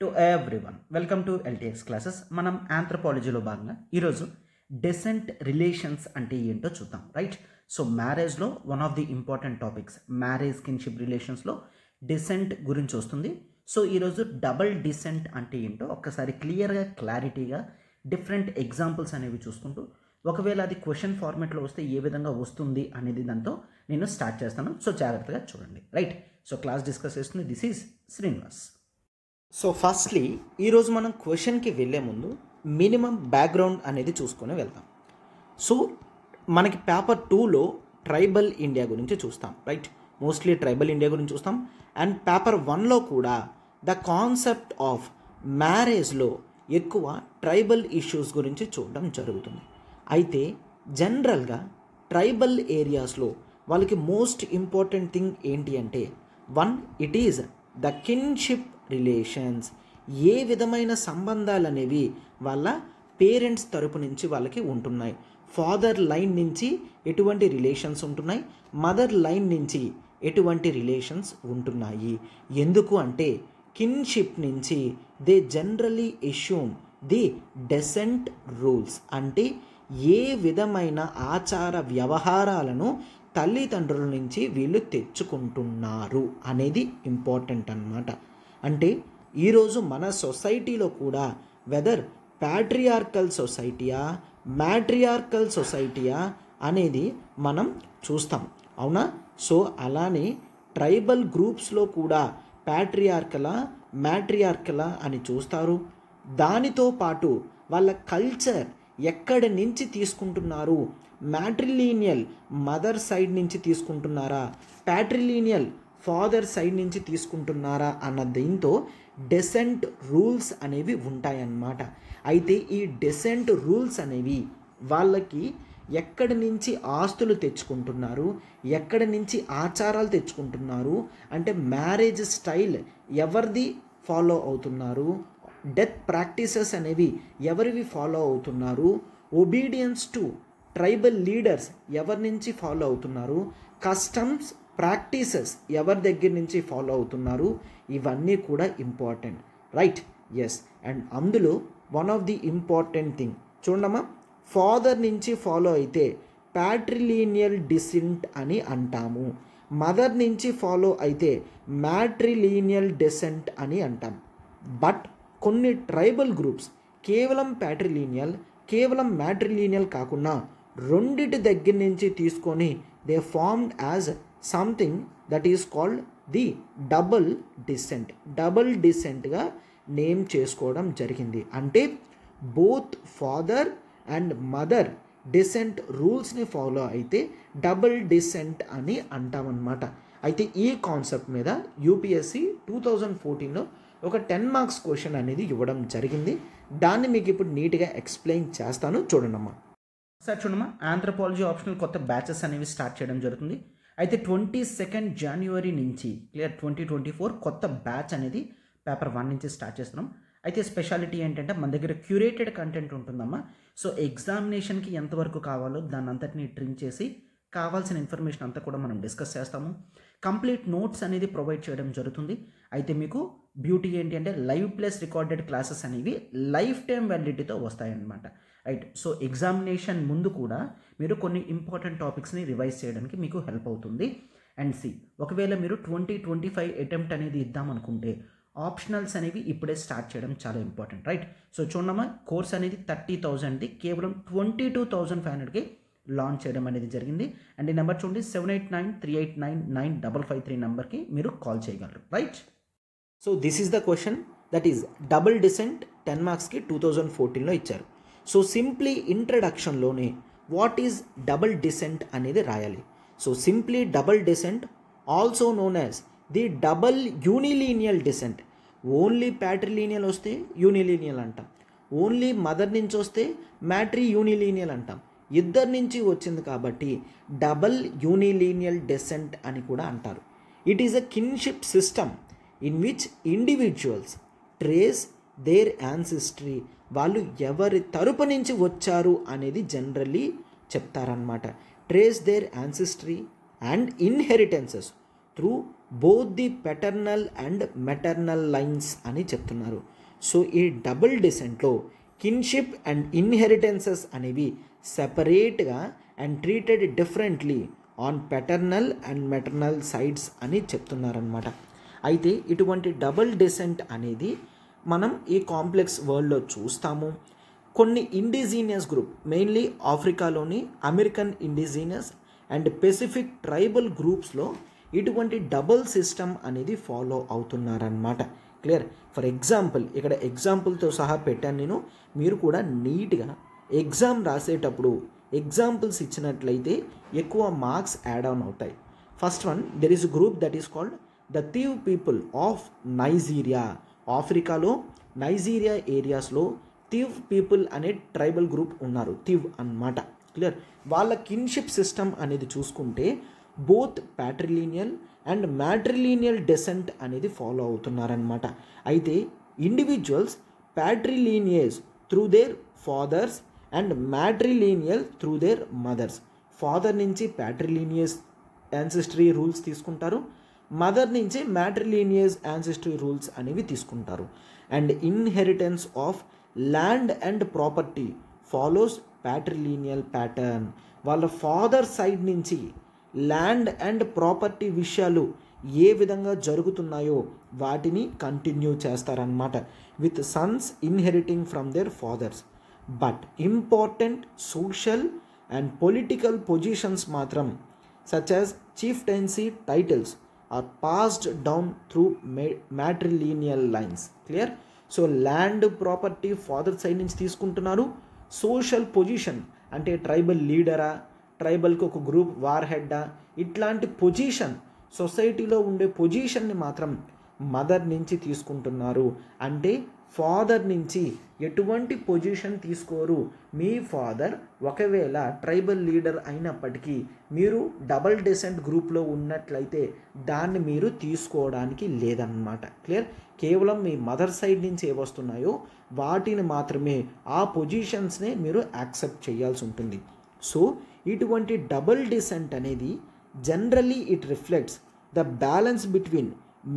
To everyone welcome to LTX classes. మనం ఆంథ్రోపాలజీలో భాగంగా ఈరోజు డెసెంట్ రిలేషన్స్ అంటే ఏంటో చూద్దాం. రైట్. సో మ్యారేజ్లో one of the important topics marriage kinship రిలేషన్స్లో డిసెంట్ గురించి వస్తుంది. సో ఈరోజు డబుల్ డిసెంట్ అంటే ఏంటో ఒక్కసారి క్లియర్గా క్లారిటీగా డిఫరెంట్ ఎగ్జాంపుల్స్ అనేవి చూసుకుంటూ ఒకవేళ అది క్వశ్చన్ ఫార్మాట్లో వస్తే ఏ విధంగా వస్తుంది అనేది దాంతో నేను స్టార్ట్ చేస్తాను. సో జాగ్రత్తగా చూడండి. రైట్. సో క్లాస్ డిస్కస్ చేస్తుంది. This is Srinivas. So firstly ఈరోజు మనం క్వశ్చన్కి వెళ్ళే ముందు మినిమం బ్యాక్గ్రౌండ్ అనేది చూసుకొని వెళ్తాం. సో మనకి పేపర్ 2లో ట్రైబల్ ఇండియా గురించి చూస్తాం. రైట్. మోస్ట్లీ ట్రైబల్ ఇండియా గురించి చూస్తాం. అండ్ పేపర్ 1లో కూడా ద కాన్సెప్ట్ ఆఫ్ మ్యారేజ్లో ఎక్కువ ట్రైబల్ ఇష్యూస్ గురించి చూడడం జరుగుతుంది. అయితే జనరల్గా ట్రైబల్ ఏరియాస్లో వాళ్ళకి మోస్ట్ ఇంపార్టెంట్ థింగ్ ఏంటి అంటే it is the kinship relations. ఏ విధమైన సంబంధాలు అనేవి వాళ్ళ పేరెంట్స్ తరపు నుంచి వాళ్ళకి ఉంటున్నాయి. ఫాదర్ లైన్ నుంచి ఎటువంటి రిలేషన్స్ ఉంటున్నాయి, మదర్ లైన్ నుంచి ఎటువంటి రిలేషన్స్ ఉంటున్నాయి. ఎందుకు అంటే కిన్షిప్ నుంచి they generally assume the descent rules. అంటే ఏ విధమైన ఆచార వ్యవహారాలను తల్లిదండ్రుల నుంచి వీళ్ళు తెచ్చుకుంటున్నారు అనేది ఇంపార్టెంట్ అన్నమాట. అంటే ఈరోజు మన సొసైటీలో కూడా వెదర్ ప్యాట్రియార్కల్ సొసైటీయా మ్యాట్రియార్కల్ సొసైటీయా అనేది మనం చూస్తాం. అవునా? సో అలానే ట్రైబల్ గ్రూప్స్లో కూడా ప్యాట్రియార్కలా మ్యాట్రియార్కలా అని చూస్తారు. దానితో పాటు వాళ్ళ కల్చర్ ఎక్కడి నుంచి తీసుకుంటున్నారు, మ్యాట్రిలీనియల్ మదర్ సైడ్ నుంచి తీసుకుంటున్నారా, ప్యాట్రిలీనియల్ ఫాదర్ సైడ్ నుంచి తీసుకుంటున్నారా అన్న దీంతో డెసెంట్ రూల్స్ అనేవి ఉంటాయన్నమాట. అయితే ఈ డెసెంట్ రూల్స్ అనేవి వాళ్ళకి ఎక్కడి నుంచి ఆస్తులు తెచ్చుకుంటున్నారు, ఎక్కడి నుంచి ఆచారాలు తెచ్చుకుంటున్నారు, అంటే మ్యారేజ్ స్టైల్ ఎవరిది ఫాలో అవుతున్నారు, డెత్ ప్రాక్టీసెస్ అనేవి ఎవరివి ఫాలో అవుతున్నారు, ఒబీడియన్స్ టు ట్రైబల్ లీడర్స్ ఎవరి నుంచి ఫాలో అవుతున్నారు, కస్టమ్స్ ప్రాక్టీసెస్ ఎవరి దగ్గర నుంచి ఫాలో అవుతున్నారు, ఇవన్నీ కూడా ఇంపార్టెంట్. రైట్. ఎస్. అండ్ అందులో one of the important thing చూడమ్మా, ఫాదర్ నుంచి ఫాలో అయితే ప్యాట్రిలీనియల్ డిసెంట్ అని అంటాము. మదర్ నుంచి ఫాలో అయితే మ్యాట్రిలీనియల్ డెసెంట్ అని అంటాం. బట్ కొన్ని ట్రైబల్ గ్రూప్స్ కేవలం ప్యాట్రిలీనియల్ కేవలం మ్యాట్రిలీనియల్ కాకుండా రెండిటి దగ్గర నుంచి తీసుకొని they formed as something that is called the double descent. Double డిసెంట్గా నేమ్ చేసుకోవడం జరిగింది. అంటే both father and mother descent రూల్స్ని ఫాలో అయితే డబుల్ డిసెంట్ అని అంటామన్నమాట. అయితే ఈ కాన్సెప్ట్ మీద యూపీఎస్సి 2014లో ఒక 10 మార్క్స్ క్వశ్చన్ అనేది ఇవ్వడం జరిగింది. దాన్ని మీకు ఇప్పుడు నీట్గా ఎక్స్ప్లెయిన్ చేస్తాను. చూడండమ్మా. సార్ చూడమ్మా, ఆంథ్రోపాలజీ ఆప్షనల్ కొత్త బ్యాచెస్ అనేవి స్టార్ట్ చేయడం జరుగుతుంది. అయితే 22 జనవరి నుంచి 2024 కొత్త బ్యాచ్ అనేది పేపర్ 1 నుంచి స్టార్ట్ చేస్తున్నాం. అయితే స్పెషాలిటీ ఏంటంటే మన దగ్గర క్యూరేటెడ్ కంటెంట్ ఉంటుందమ్మా. సో ఎగ్జామినేషన్కి ఎంతవరకు కావాలో దాన్ని అంతటిని ట్రిమ్ చేసి కావాల్సిన ఇన్ఫర్మేషన్ అంతా కూడా మనం డిస్కస్ చేస్తాము. కంప్లీట్ నోట్స్ అనేది ప్రొవైడ్ చేయడం జరుగుతుంది. అయితే మీకు బ్యూటీ ఏంటి అంటే లైవ్ ప్లస్ రికార్డెడ్ క్లాసెస్ అనేవి లైఫ్ టైం వ్యాలిడిటీతో వస్తాయన్నమాట. రైట్. సో ఎగ్జామినేషన్ ముందు కూడా మీరు కొన్ని ఇంపార్టెంట్ టాపిక్స్ని రివైజ్ చేయడానికి మీకు హెల్ప్ అవుతుంది. అండ్ ఒకవేళ మీరు 2025 అటెంప్ట్ అనేది ఇద్దామనుకుంటే ఆప్షనల్స్ అనేవి ఇప్పుడే స్టార్ట్ చేయడం చాలా ఇంపార్టెంట్. రైట్. సో చూడమ్మా, కోర్స్ అనేది 30,000ది కేవలం 22,500కి లాంచ్ చేయడం అనేది జరిగింది. అండ్ ఈ నెంబర్ చూడండి 7893899553 నెంబర్కి మీరు కాల్ చేయగలరు. Right. So this is the question that is double descent 10 మార్క్స్కి 2014లో ఇచ్చారు. సో సింప్లీ ఇంట్రడక్షన్లోనే వాట్ ఈజ్ డబుల్ డిసెంట్ అనేది రాయాలి. So simply double descent also known as the double unilineal descent. Only patrilineal వస్తే యూనిలీనియల్ అంటాం, only mother నుంచి వస్తే మ్యాట్రీ యూనిలీనియల్ అంటాం. ఇద్దరి నుంచి వచ్చింది కాబట్టి డబల్ యూనిలీనియల్ డెసెంట్ అని కూడా అంటారు. It is a kinship system in which individuals trace their ancestry. వాళ్ళు ఎవరి తరపు నుంచి వచ్చారు అనేది జనరల్లీ చెప్తారనమాట. Trace their ancestry and inheritances through both the paternal and maternal lines అని చెప్తున్నారు. సో ఈ డబుల్ డిసెంట్లో కిన్షిప్ అండ్ ఇన్హెరిటెన్సెస్ అనేవి సెపరేట్గా and treated differently on paternal and maternal sides అని చెప్తున్నారనమాట. అయితే ఇటువంటి డబుల్ డిసెంట్ అనేది మనం ఈ కాంప్లెక్స్ వరల్డ్లో చూస్తాము. కొన్ని ఇండిజీనియస్ గ్రూప్, మెయిన్లీ ఆఫ్రికాలోని American indigenous and Pacific tribal గ్రూప్స్లో ఇటువంటి డబుల్ సిస్టమ్ అనేది ఫాలో అవుతున్నారన్నమాట. క్లియర్? ఫర్ ఎగ్జాంపుల్, ఇక్కడ ఎగ్జాంపుల్తో సహా పెట్టాను నేను. మీరు కూడా నీట్గా ఎగ్జామ్ రాసేటప్పుడు ఎగ్జాంపుల్స్ ఇచ్చినట్లయితే ఎక్కువ మార్క్స్ యాడ్ ఆన్ అవుతాయి. First one, there is group that is called the Tiv people of Nigeria. ఆఫ్రికాలో నైజీరియా ఏరియాస్లో థీవ్ పీపుల్ అనే ట్రైబల్ గ్రూప్ ఉన్నారు, థీవ్ అన్నమాట. క్లియర్? వాళ్ళ కిన్షిప్ సిస్టమ్ అనేది చూసుకుంటే both patrilineal and matrilineal descent అనేది ఫాలో అవుతున్నారనమాట. అయితే individuals patrilineal through their fathers and matrilineal through their mothers. Father నుంచి ప్యాట్రిలీనియస్ యాన్సిస్టరీ రూల్స్ తీసుకుంటారు, మదర్ నుంచి మ్యాట్రిలీనియస్ యాన్సిస్టరీ రూల్స్ అనేవి తీసుకుంటారు. And inheritance of land and property follows patrilineal pattern. వాళ్ళ ఫాదర్ సైడ్ నుంచి ల్యాండ్ అండ్ ప్రాపర్టీ విషయాలు ఏ విధంగా జరుగుతున్నాయో వాటిని కంటిన్యూ చేస్తారన్నమాట, with sons inheriting from their fathers. But important social and political positions మాత్రం such as chieftaincy titles are passed down through matrilineal lines. Clear? So land property father side నుంచి తీసుకుంటున్నారు. Social position అంటే tribal లీడరా, ట్రైబల్కి ఒక group war హెడ్డా, ఇట్లాంటి position, సొసైటీలో ఉండే పొజిషన్ని మాత్రం మదర్ నుంచి తీసుకుంటున్నారు. అంటే ఫాదర్ నుంచి ఎటువంటి పొజిషన్ తీసుకోరు. మీ ఫాదర్ ఒకవేళ ట్రైబల్ లీడర్ అయినప్పటికీ మీరు డబల్ డెసెంట్ గ్రూప్లో ఉన్నట్లయితే దాన్ని మీరు తీసుకోవడానికి లేదన్నమాట. క్లియర్? కేవలం మీ మదర్ సైడ్ నుంచి ఏ వస్తున్నాయో వాటిని మాత్రమే, ఆ పొజిషన్స్నే మీరు యాక్సెప్ట్ చేయాల్సి ఉంటుంది. సో ఇటువంటి డబుల్ డిసెంట్ అనేది generally it reflects the balance between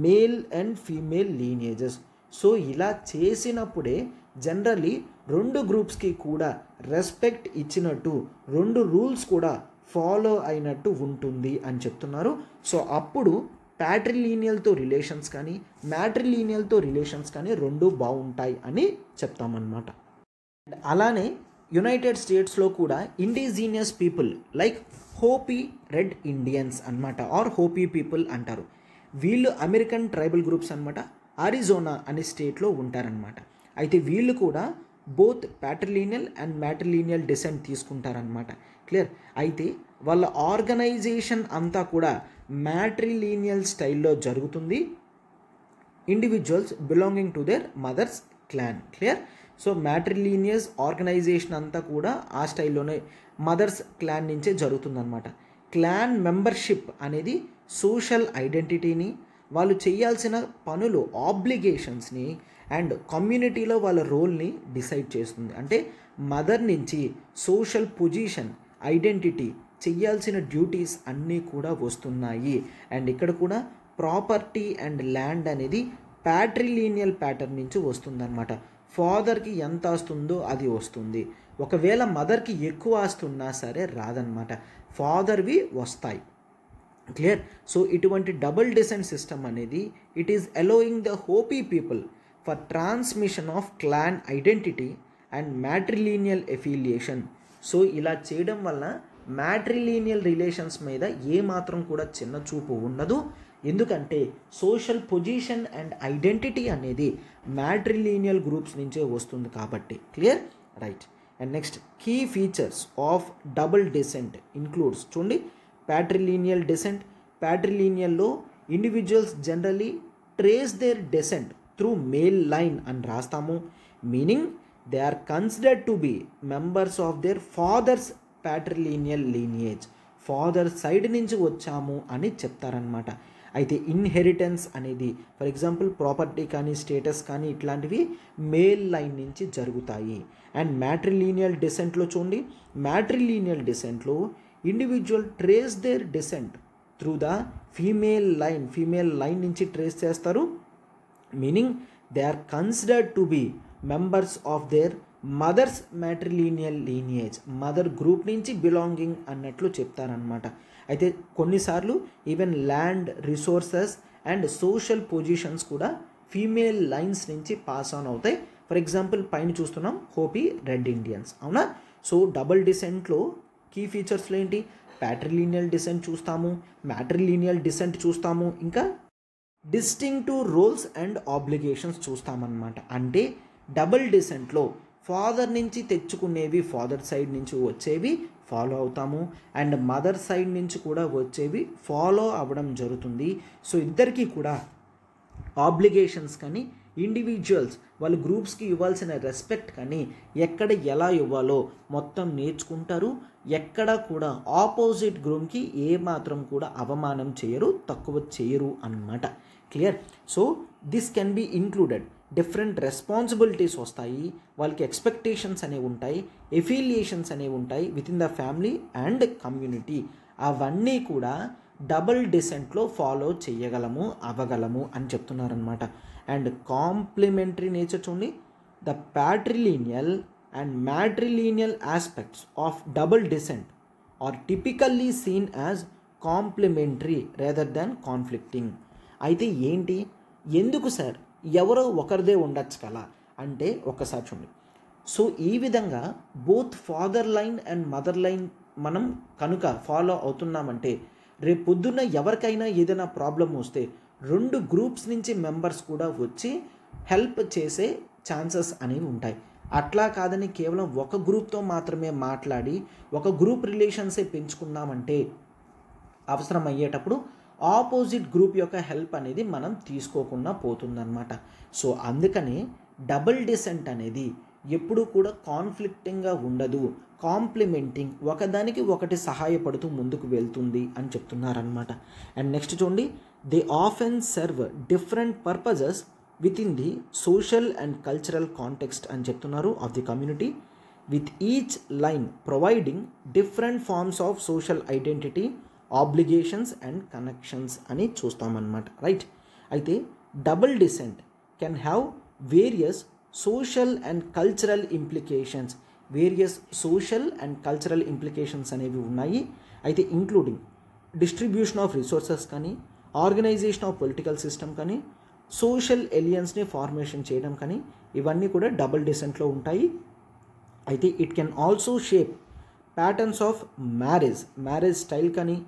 male and female lineages. So ఇలా చేసినప్పుడే జనరల్లీ రెండు గ్రూప్స్కి కూడా రెస్పెక్ట్ ఇచ్చినట్టు, రెండు రూల్స్ కూడా ఫాలో అయినట్టు ఉంటుంది అని చెప్తున్నారు. సో అప్పుడు ప్యాట్రిలీనియల్తో రిలేషన్స్ కానీ మ్యాట్రిలీనియల్తో రిలేషన్స్ కానీ రెండు బాగుంటాయి అని చెప్తామన్నమాట. అలానే యునైటెడ్ స్టేట్స్లో కూడా indigenous people like Hopi red Indians అన్నమాట, ఆర్ హోపీ పీపుల్ అంటారు. వీళ్ళు అమెరికన్ ట్రైబల్ గ్రూప్స్ అన్నమాట, అరిజోనా అనే స్టేట్లో ఉంటారనమాట. అయితే వీళ్ళు కూడా both patrilineal and matrilineal descent తీసుకుంటారనమాట. క్లియర్? అయితే వాళ్ళ ఆర్గనైజేషన్ అంతా కూడా మ్యాట్రిలీనియల్ స్టైల్లో జరుగుతుంది, individuals belonging to their mothers clan. Clear? So matrilineal organisation అంతా కూడా ఆ స్టైల్లోనే మదర్స్ క్లాన్ నుంచే జరుగుతుందన్నమాట. క్లాన్ మెంబర్షిప్ అనేది సోషల్ ఐడెంటిటీని, వాళ్ళు చేయాల్సిన పనులు, ఆబ్లిగేషన్స్ని అండ్ కమ్యూనిటీలో వాళ్ళ రోల్ని డిసైడ్ చేస్తుంది. అంటే మదర్ నుంచి సోషల్ పొజిషన్, ఐడెంటిటీ, చేయాల్సిన డ్యూటీస్ అన్నీ కూడా వస్తున్నాయి. అండ్ ఇక్కడ కూడా ప్రాపర్టీ అండ్ ల్యాండ్ అనేది ప్యాట్రిలీనియల్ ప్యాటర్న్ నుంచి వస్తుందన్నమాట. ఫాదర్కి ఎంత వస్తుందో అది వస్తుంది. ఒకవేళ మదర్కి ఎక్కువ వస్తున్నా సరే రాదన్నమాట, ఫాదర్వి వస్తాయి. క్లియర్? సో ఇటువంటి డబుల్ డిసెంట్ సిస్టమ్ అనేది it is allowing the Hopi people for transmission of clan identity and matrilineal affiliation. So ఇలా చేయడం వల్ల మ్యాట్రిలీనియల్ రిలేషన్స్ మీద ఏమాత్రం కూడా చిన్న చూపు ఉండదు. ఎందుకంటే సోషల్ పొజిషన్ అండ్ ఐడెంటిటీ అనేది మ్యాట్రిలీనియల్ గ్రూప్స్ నుంచే వస్తుంది కాబట్టి. Clear? Right. And next key features of double descent includes, చూడండి, ప్యాట్రిలీనియల్ డిసెంట్. ప్యాట్రిలీనియల్లో individuals generally trace their descent through male line అని రాస్తాము. Meaning they are considered to be members of their fathers patrilineal lineage. Father side నుంచి వచ్చాము అని చెప్తారనమాట. అయితే inheritance అనేది ఫర్ ఎగ్జాంపుల్ ప్రాపర్టీ కానీ స్టేటస్ కానీ ఇట్లాంటివి మేల్ లైన్ నుంచి జరుగుతాయి. అండ్ మ్యాట్రిలీనియల్ డిసెంట్లో చూడండి, మ్యాట్రిలీనియల్ డిసెంట్లో individual trace their descent through the female line నుంచి ట్రేస్ చేస్తారు. Meaning they are considered to be members of their mothers matrilineal lineage, mother group నుంచి బిలాంగింగ్ అన్నట్లు చెప్తారనమాట. అయితే కొన్నిసార్లు even land, resources and social positions కూడా female lines నుంచి pass on అవుతాయి. ఫర్ ఎగ్జాంపుల్ పైన చూస్తున్నాం హోపీ రెడ్ ఇండియన్స్, అవునా. సో డబుల్ డిసెంట్లో కీ ఫీచర్స్లో ఏంటి, ప్యాట్రిలీనియల్ డిసెంట్ చూస్తాము, మ్యాట్రిలీనియల్ డిసెంట్ చూస్తాము, ఇంకా డిస్టింక్టివ్ రోల్స్ అండ్ ఆబ్లిగేషన్స్ చూస్తామన్నమాట. అంటే డబుల్ డిసెంట్లో ఫాదర్ నుంచి తెచ్చుకునేవి ఫాదర్ సైడ్ నుంచి వచ్చేవి ఫాలో అవుతాము, అండ్ మదర్ సైడ్ నుంచి కూడా వచ్చేవి ఫాలో అవ్వడం జరుగుతుంది. సో ఇద్దరికీ కూడా ఆబ్లిగేషన్స్ కానీ ఇండివిజువల్స్ వాళ్ళు గ్రూప్స్కి ఇవ్వాల్సిన రెస్పెక్ట్ కానీ ఎక్కడ ఎలా ఇవ్వాలో మొత్తం నేర్చుకుంటారు. ఎక్కడ కూడా ఆపోజిట్ గ్రూప్కి ఏమాత్రం కూడా అవమానం చేయరు, తక్కువ చేయరు అన్నమాట. Clear. So this can be included. Different responsibilities వస్తాయి, వాళ్ళకి ఎక్స్పెక్టేషన్స్ అనేవి ఉంటాయి, ఎఫిలియేషన్స్ అనేవి ఉంటాయి within the family and community. అవన్నీ కూడా డబుల్ డిసెంట్లో ఫాలో అవ్వగలము అని చెప్తున్నారనమాట. అండ్ కాంప్లిమెంటరీ నేచర్ చూడండి, the patrilineal and matrilineal aspects of double descent are typically seen as complementary rather than conflicting. అయితే ఏంటి, ఎందుకు సార్ ఎవరో ఒకరిదే ఉండొచ్చు కదా అంటే ఒక్కసారి చూడండి. సో ఈ విధంగా both father line and mother line మనం కనుక ఫాలో అవుతున్నామంటే రేపు పొద్దున్న ఎవరికైనా ఏదైనా ప్రాబ్లం వస్తే రెండు గ్రూప్స్ నుంచి మెంబర్స్ కూడా వచ్చి హెల్ప్ చేసే ఛాన్సెస్ అనేవి ఉంటాయి. అట్లా కాదని కేవలం ఒక గ్రూప్తో మాత్రమే మాట్లాడి ఒక గ్రూప్ రిలేషన్సే పెంచుకున్నామంటే అవసరం అయ్యేటప్పుడు ఆపోజిట్ గ్రూప్ యొక్క హెల్ప్ అనేది మనం తీసుకోకుండా పోతుందన్నమాట. సో అందుకని డబుల్ డిసెంట్ అనేది ఎప్పుడు కూడా కాన్ఫ్లిక్టింగ్గా ఉండదు, కాంప్లిమెంటింగ్, ఒకదానికి ఒకటి సహాయపడుతూ ముందుకు వెళ్తుంది అని చెప్తున్నారనమాట. అండ్ నెక్స్ట్ చూడండి, they often serve different purposes within the social and cultural context అని చెప్తున్నారు of the community, with each line providing different forms of social identity, obligations and connections అని చూస్తామన్నమాట. రైట్. అయితే double descent can have various social and cultural implications, అనేవి ఉన్నాయి. అయితే including distribution of resources కానీ, organization of political system కానీ, social ఎలియన్స్ని formation చేయడం కానీ, ఇవన్నీ కూడా డబుల్ డిసెంట్లో ఉంటాయి. అయితే it can also shape patterns of marriage style కానీ,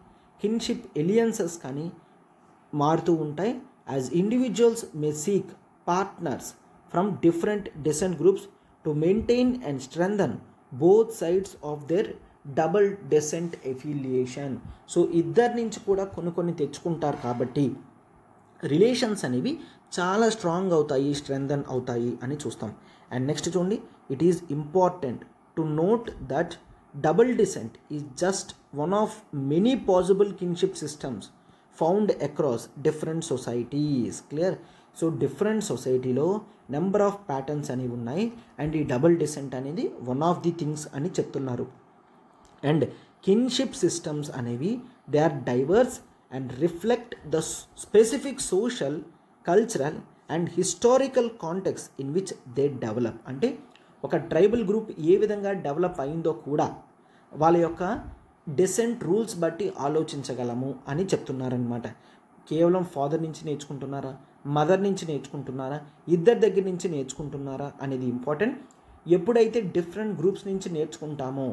కిన్షిప్ ఎలియన్సెస్ కానీ మారుతూ ఉంటాయి. As individuals may seek partners from different descent groups to maintain and strengthen both sides of their double descent affiliation. So ఇద్దరి నుంచి కూడా కొన్ని తెచ్చుకుంటారు కాబట్టి రిలేషన్స్ అనేవి చాలా స్ట్రాంగ్ అవుతాయి, స్ట్రెంథన్ అవుతాయి అని చూస్తాం. అండ్ నెక్స్ట్ చూడండి, it is important to note that double descent is just one of many possible kinship systems found across different societies. Clear. So different సొసైటీలో నెంబర్ ఆఫ్ ప్యాటర్న్స్ అనేవి ఉన్నాయి అండ్ ఈ double descent అనేది one of the things అని చెప్తున్నారు. And kinship systems అనేవి they are diverse and reflect the specific social, cultural and historical context in which they develop. అంటే ఒక ట్రైబల్ గ్రూప్ ఏ విధంగా డెవలప్ అయిందో కూడా వాళ్ళ యొక్క డిసెంట్ రూల్స్ బట్టి ఆలోచించగలము అని చెప్తున్నారనమాట. కేవలం ఫాదర్ నుంచి నేర్చుకుంటున్నారా, మదర్ నుంచి నేర్చుకుంటున్నారా, ఇద్దరి దగ్గర నుంచి నేర్చుకుంటున్నారా అనేది ఇంపార్టెంట్. ఎప్పుడైతే డిఫరెంట్ గ్రూప్స్ నుంచి నేర్చుకుంటామో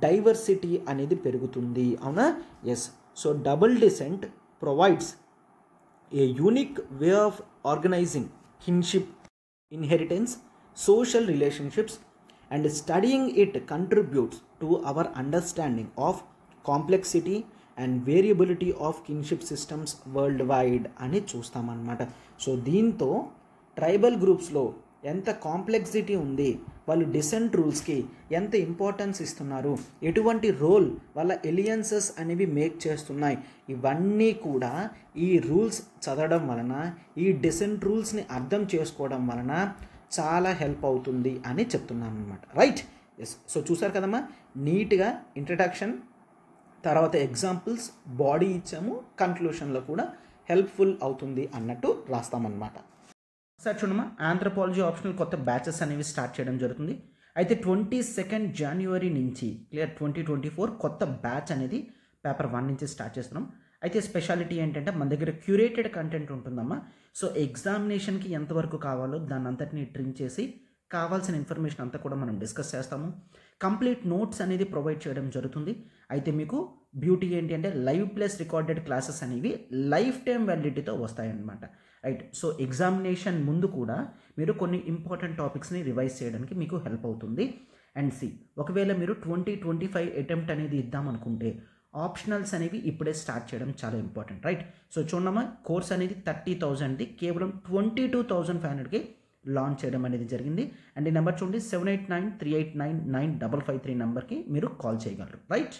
డైవర్సిటీ అనేది పెరుగుతుంది, అవునా. Yes. So double descent provides a unique way of organizing kinship, inheritance, social relationships, and studying it contributes to our understanding of complexity and variability of kinship systems worldwide అని చూస్తామన్నమాట. So దీంతో tribal గ్రూప్స్లో ఎంత complexity ఉంది, వాళ్ళు decent రూల్స్కి ఎంత importance ఇస్తున్నారు, ఎటువంటి role వాళ్ళ ఎలియన్సెస్ అనేవి మేక్ చేస్తున్నాయి, ఇవన్నీ కూడా ఈ రూల్స్ చదవడం వలన, ఈ డిసెంట్ రూల్స్ని అర్థం చేసుకోవడం వలన చాలా హెల్ప్ అవుతుంది అని చెప్తున్నాను అనమాట. రైట్. ఎస్. సో చూసారు కదమ్మా, నీట్గా ఇంట్రడక్షన్, తర్వాత ఎగ్జాంపుల్స్, బాడీ ఇచ్చాము, కన్క్లూషన్లో కూడా హెల్ప్ఫుల్ అవుతుంది అన్నట్టు రాస్తామన్నమాట. సార్ చూడమ్మా, ఆంథ్రోపాలజీ ఆప్షనల్ కొత్త బ్యాచెస్ అనేవి స్టార్ట్ చేయడం జరుగుతుంది. అయితే 22 జనవరి నుంచి క్లియర్ 2024 కొత్త బ్యాచ్ అనేది పేపర్ 1 నుంచి స్టార్ట్ చేస్తున్నాం. అయితే స్పెషాలిటీ ఏంటంటే మన దగ్గర క్యూరేటెడ్ కంటెంట్ ఉంటుందమ్మా. సో ఎగ్జామినేషన్కి ఎంతవరకు కావాలో దాన్ని అంతటిని ట్రిమ్ చేసి కావాల్సిన ఇన్ఫర్మేషన్ అంతా కూడా మనం డిస్కస్ చేస్తాము. కంప్లీట్ నోట్స్ అనేది ప్రొవైడ్ చేయడం జరుగుతుంది. అయితే మీకు బ్యూటీ ఏంటి అంటే లైవ్ ప్లస్ రికార్డెడ్ క్లాసెస్ అనేవి లైఫ్ టైం వ్యాలిడిటీతో వస్తాయన్నమాట. రైట్. సో ఎగ్జామినేషన్ ముందు కూడా మీరు కొన్ని ఇంపార్టెంట్ టాపిక్స్ని రివైజ్ చేయడానికి మీకు హెల్ప్ అవుతుంది. అండ్ ఒకవేళ మీరు 2025 అటెంప్ట్ అనేది ఇద్దామనుకుంటే ఆప్షనల్స్ అనేవి ఇప్పుడే స్టార్ట్ చేయడం చాలా ఇంపార్టెంట్. రైట్. సో చూడమ్మా, కోర్స్ అనేది 30,000ది కేవలం 22,500కి లాంచ్ చేయడం అనేది జరిగింది. అండ్ ఈ నెంబర్ చూడండి 7893899553 నెంబర్కి మీరు కాల్ చేయగలరు. రైట్.